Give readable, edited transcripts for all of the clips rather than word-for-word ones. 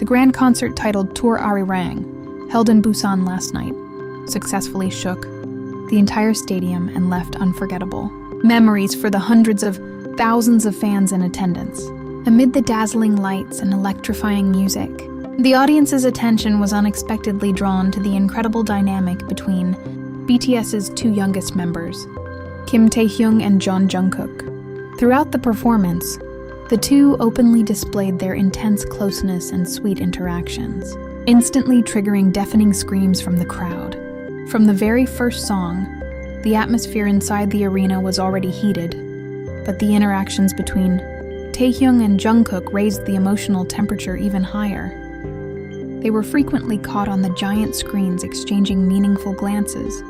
The grand concert titled Tour Arirang, held in Busan last night, successfully shook the entire stadium and left unforgettable memories for the hundreds of thousands of fans in attendance. Amid the dazzling lights and electrifying music, the audience's attention was unexpectedly drawn to the incredible dynamic between BTS's two youngest members, Taehyung and Jeon Jungkook. Throughout the performance, the two openly displayed their intense closeness and sweet interactions, instantly triggering deafening screams from the crowd. From the very first song, the atmosphere inside the arena was already heated, but the interactions between Taehyung and Jungkook raised the emotional temperature even higher. They were frequently caught on the giant screens exchanging meaningful glances,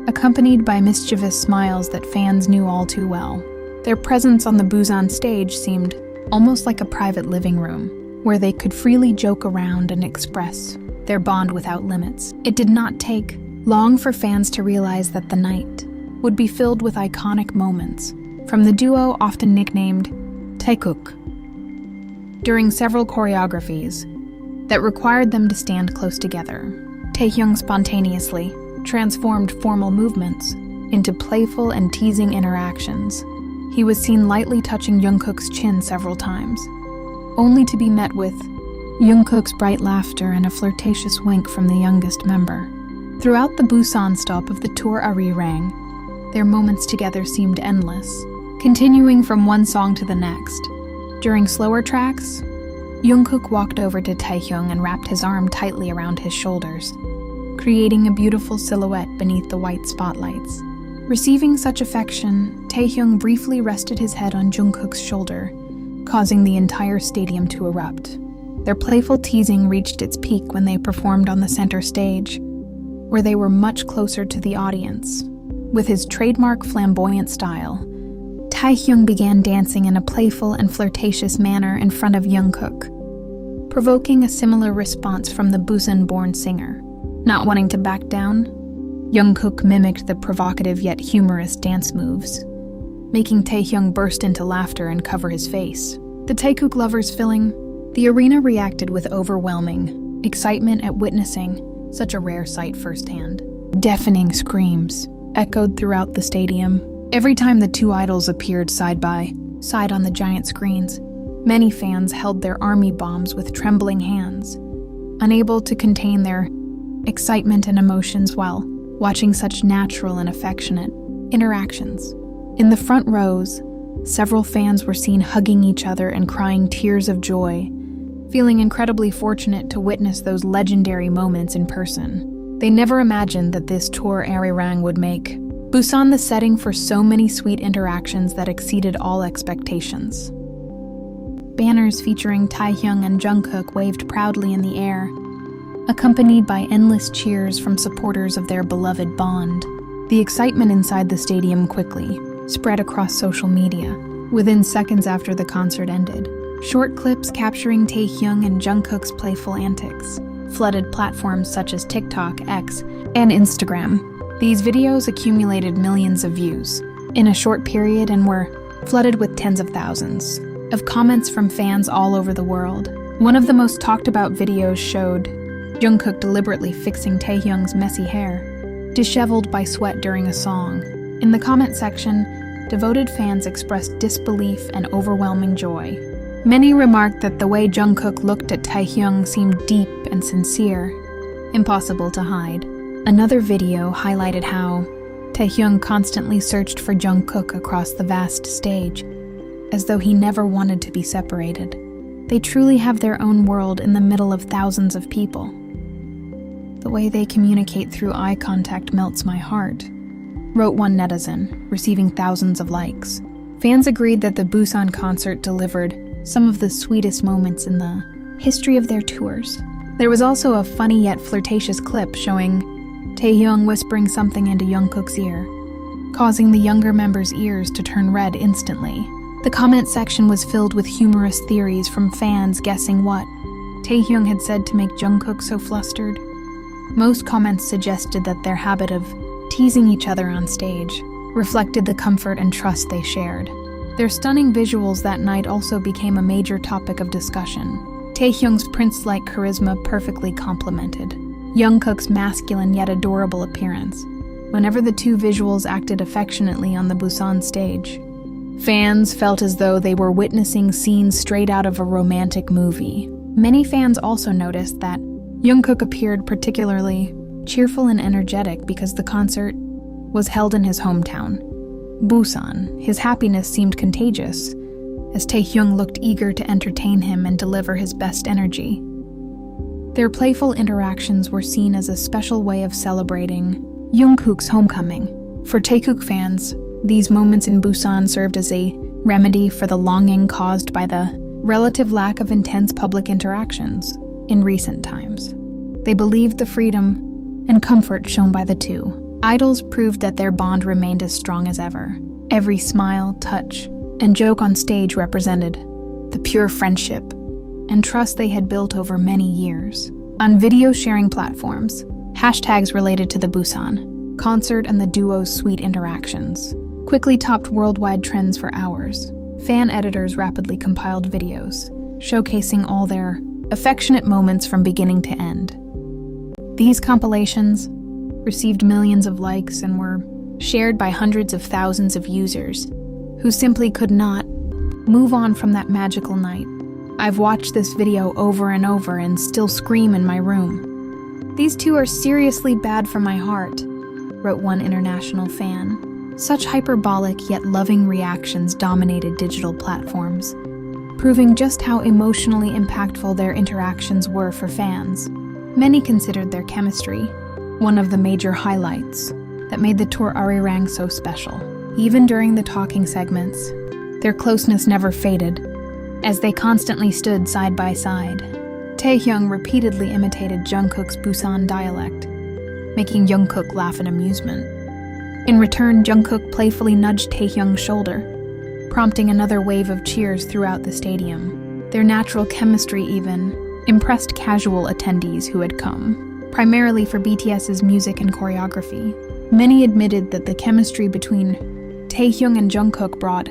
accompanied by mischievous smiles that fans knew all too well. Their presence on the Busan stage seemed almost like a private living room, where they could freely joke around and express their bond without limits. It did not take long for fans to realize that the night would be filled with iconic moments, from the duo often nicknamed Taekook, during several choreographies that required them to stand close together. Taehyung spontaneously transformed formal movements into playful and teasing interactions. He was seen lightly touching Jungkook's chin several times, only to be met with Jungkook's bright laughter and a flirtatious wink from the youngest member. Throughout the Busan stop of the tour Arirang, their moments together seemed endless, continuing from one song to the next. During slower tracks, Jungkook walked over to Taehyung and wrapped his arm tightly around his shoulders, creating a beautiful silhouette beneath the white spotlights. Receiving such affection, Taehyung briefly rested his head on Jungkook's shoulder, causing the entire stadium to erupt. Their playful teasing reached its peak when they performed on the center stage, where they were much closer to the audience. With his trademark flamboyant style, Taehyung began dancing in a playful and flirtatious manner in front of Jungkook, provoking a similar response from the Busan-born singer. Not wanting to back down, Jungkook mimicked the provocative yet humorous dance moves, making Taehyung burst into laughter and cover his face. The Taekook lovers filling the arena reacted with overwhelming excitement at witnessing such a rare sight firsthand. Deafening screams echoed throughout the stadium. Every time the two idols appeared side by side on the giant screens, many fans held their army bombs with trembling hands, unable to contain their excitement and emotions while watching such natural and affectionate interactions. In the front rows, several fans were seen hugging each other and crying tears of joy, feeling incredibly fortunate to witness those legendary moments in person. They never imagined that this tour Arirang would make Busan the setting for so many sweet interactions that exceeded all expectations. Banners featuring Taehyung and Jungkook waved proudly in the air, accompanied by endless cheers from supporters of their beloved bond. The excitement inside the stadium quickly spread across social media. Within seconds after the concert ended, short clips capturing Taehyung and Jungkook's playful antics flooded platforms such as TikTok, X, and Instagram. These videos accumulated millions of views in a short period and were flooded with tens of thousands of comments from fans all over the world. One of the most talked about videos showed Jungkook deliberately fixing Taehyung's messy hair, disheveled by sweat during a song. In the comment section, devoted fans expressed disbelief and overwhelming joy. Many remarked that the way Jungkook looked at Taehyung seemed deep and sincere, impossible to hide. Another video highlighted how Taehyung constantly searched for Jungkook across the vast stage, as though he never wanted to be separated. They truly have their own world in the middle of thousands of people. The way they communicate through eye contact melts my heart, wrote one netizen, receiving thousands of likes. Fans agreed that the Busan concert delivered some of the sweetest moments in the history of their tours. There was also a funny yet flirtatious clip showing Taehyung whispering something into Jungkook's ear, causing the younger member's ears to turn red instantly. The comment section was filled with humorous theories from fans guessing what Taehyung had said to make Jungkook so flustered. Most comments suggested that their habit of teasing each other on stage reflected the comfort and trust they shared. Their stunning visuals that night also became a major topic of discussion. Taehyung's prince-like charisma perfectly complemented Jungkook's masculine yet adorable appearance. Whenever the two visuals acted affectionately on the Busan stage, fans felt as though they were witnessing scenes straight out of a romantic movie. Many fans also noticed that Jungkook appeared particularly cheerful and energetic because the concert was held in his hometown, Busan. His happiness seemed contagious, as Taehyung looked eager to entertain him and deliver his best energy. Their playful interactions were seen as a special way of celebrating Jungkook's homecoming. For Taekook fans, these moments in Busan served as a remedy for the longing caused by the relative lack of intense public interactions in recent times. They believed the freedom and comfort shown by the two idols proved that their bond remained as strong as ever. Every smile, touch, and joke on stage represented the pure friendship and trust they had built over many years. On video sharing platforms, hashtags related to the Busan concert and the duo's sweet interactions quickly topped worldwide trends for hours. Fan editors rapidly compiled videos, showcasing all their affectionate moments from beginning to end. These compilations received millions of likes and were shared by hundreds of thousands of users who simply could not move on from that magical night. I've watched this video over and over and still scream in my room. These two are seriously bad for my heart, wrote one international fan. Such hyperbolic yet loving reactions dominated digital platforms, proving just how emotionally impactful their interactions were for fans. Many considered their chemistry one of the major highlights that made the tour Arirang so special. Even during the talking segments, their closeness never faded, as they constantly stood side by side. Taehyung repeatedly imitated Jungkook's Busan dialect, making Jungkook laugh in amusement. In return, Jungkook playfully nudged Taehyung's shoulder, prompting another wave of cheers throughout the stadium. Their natural chemistry even impressed casual attendees who had come, primarily for BTS's music and choreography. Many admitted that the chemistry between Taehyung and Jungkook brought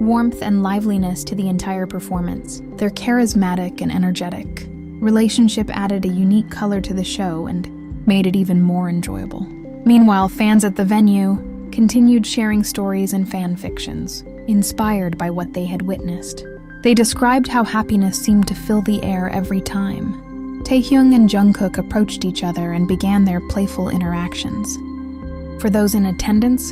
warmth and liveliness to the entire performance. Their charismatic and energetic relationship added a unique color to the show and made it even more enjoyable. Meanwhile, fans at the venue continued sharing stories and fan fictions, inspired by what they had witnessed. They described how happiness seemed to fill the air every time Taehyung and Jungkook approached each other and began their playful interactions. For those in attendance,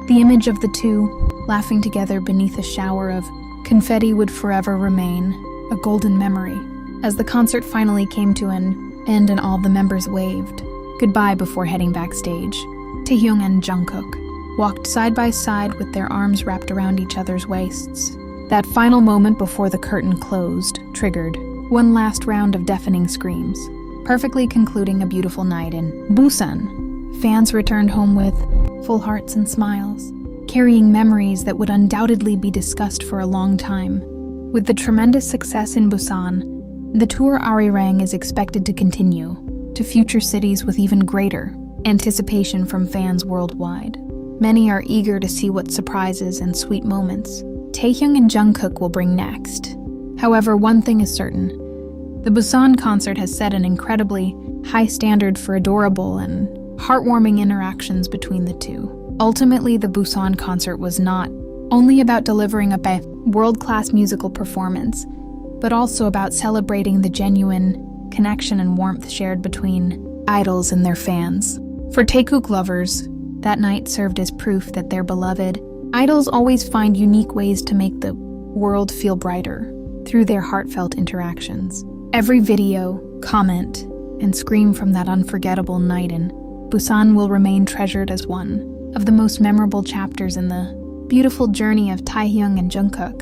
the image of the two laughing together beneath a shower of confetti would forever remain a golden memory. As the concert finally came to an end and all the members waved goodbye before heading backstage, Taehyung and Jungkook walked side by side with their arms wrapped around each other's waists. That final moment before the curtain closed triggered one last round of deafening screams, perfectly concluding a beautiful night in Busan. Fans returned home with full hearts and smiles, carrying memories that would undoubtedly be discussed for a long time. With the tremendous success in Busan, the tour Arirang is expected to continue to future cities with even greater anticipation from fans worldwide. Many are eager to see what surprises and sweet moments Taehyung and Jungkook will bring next. However, one thing is certain: the Busan concert has set an incredibly high standard for adorable and heartwarming interactions between the two. Ultimately, the Busan concert was not only about delivering a world-class musical performance, but also about celebrating the genuine connection and warmth shared between idols and their fans. For Taekook lovers, that night served as proof that their beloved idols always find unique ways to make the world feel brighter through their heartfelt interactions. Every video, comment, and scream from that unforgettable night in Busan will remain treasured as one of the most memorable chapters in the beautiful journey of Taehyung and Jungkook.